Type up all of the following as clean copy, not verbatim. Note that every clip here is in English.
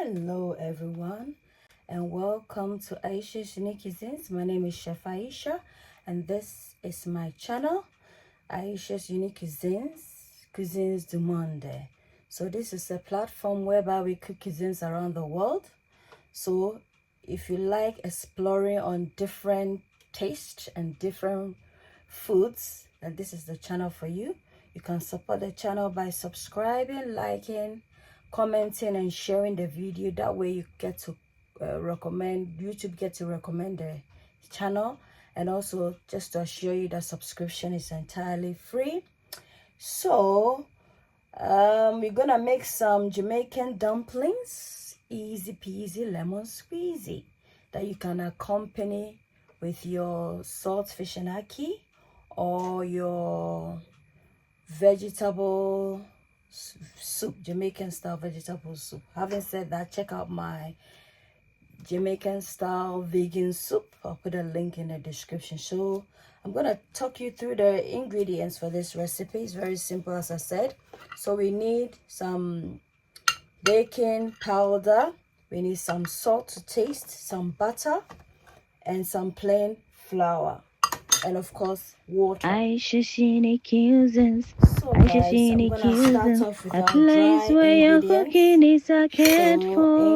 Hello everyone and welcome to Ayesha's Unique Cuisines. My name is Chef Ayesha and this is my channel, Ayesha's Unique Cuisines du Monde. So this is a platform whereby we cook cuisines around the world. So if you like exploring on different tastes and different foods, then this is the channel for you. You can support the channel by subscribing, liking, commenting and sharing the video. That way you get to YouTube get to recommend the channel, and also just to assure you that subscription is entirely free. So we're gonna make some Jamaican dumplings, easy peasy lemon squeezy, that you can accompany with your salt fish and ackee or your vegetable soup, Jamaican style vegetable soup. Having said that, check out my Jamaican style vegan soup. I'll put a link in the description. So I'm gonna talk you through the ingredients for this recipe. It's very simple, as I said. So we need some baking powder, we need some salt to taste, some butter, and some plain flour, and of course water. Ayesha's Cuisines. So guys, I'm gonna start off with our dry ingredients. So in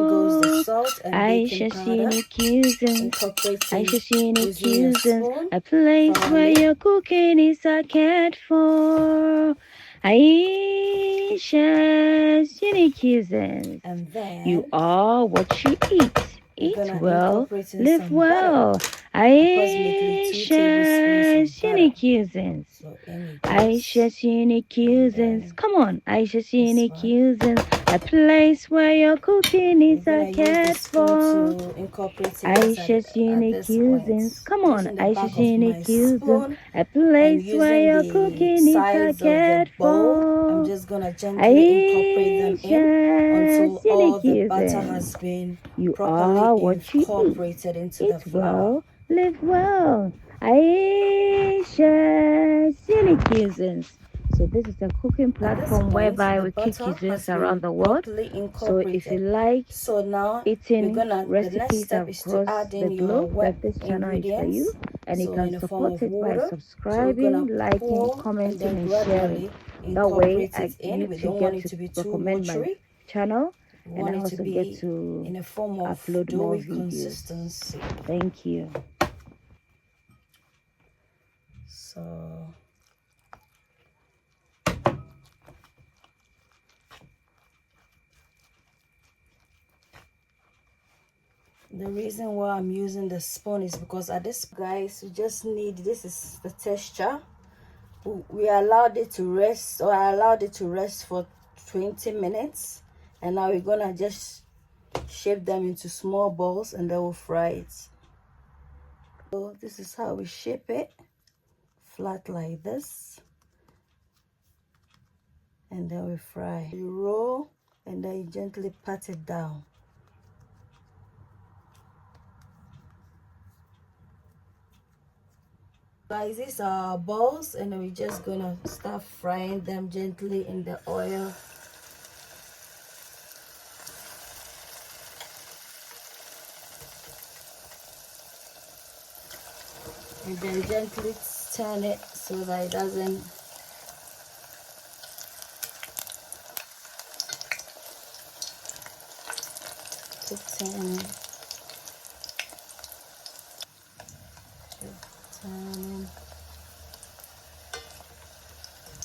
goes the salt and baking powder, incorporating using a spoon, a place where your cooking is cared for. Ayesha's Unique Cuisines. And then you are what you eat. Eat well, live well. Ayesha's Unique Cuisines. Ayesha's Unique Cuisines. Come on, Ayesha's Unique Cuisines. A place where your cooking is cared for. Ayesha's Unique Cuisines. Come on, Ayesha's Unique Cuisines. A place where your cooking is cared for. I'm just gonna gently incorporate them in until all the butter has been properly incorporated into the flour. Live well. Ayesha's Unique Cuisines. So this is a cooking platform whereby we cook cuisines around the world. So if you like eating recipes across the globe, that this channel is for you. And you can support it by subscribing, liking, commenting and sharing. That way YouTube gets to recommend my channel, and I also get to upload more videos. Thank you. So the reason why I'm using the spoon is because at this, guys, you just need, this is the texture. We allowed it to rest, or I allowed it to rest for 20 minutes, and now we're gonna just shape them into small balls and then we'll fry it. So this is how we shape it, flat like this, and then we fry. You roll and then you gently pat it down. Guys, these are our balls, and then we're just gonna start frying them gently in the oil. And then gently turn it so that it doesn't keep turning.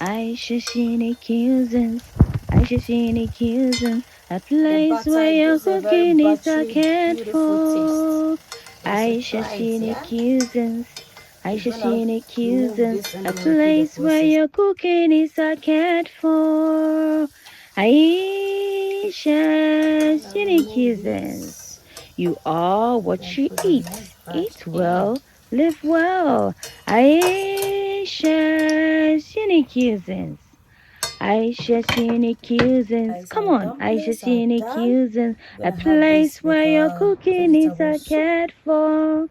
Ayesha's Unique Cuisines. Ayesha's Unique Cuisines. A place where your cooking is cared for. Ayesha's Unique Cuisines. Ayesha's Unique Cuisines. A place where your cooking is cared for. Ayesha's Unique Cuisines. You are what you eat. Eat well, live well. Ayesha's Unique Cuisines. Ayesha's Unique Cuisines. Come on, Ayesha's Unique Cuisines. A place where your cooking is cared for.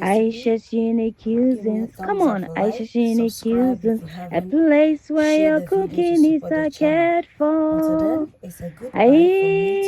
Ayesha's Unique Cuisines. Come on, Ayesha's Unique Cuisines. A place where your cooking is cared for. Ayesha's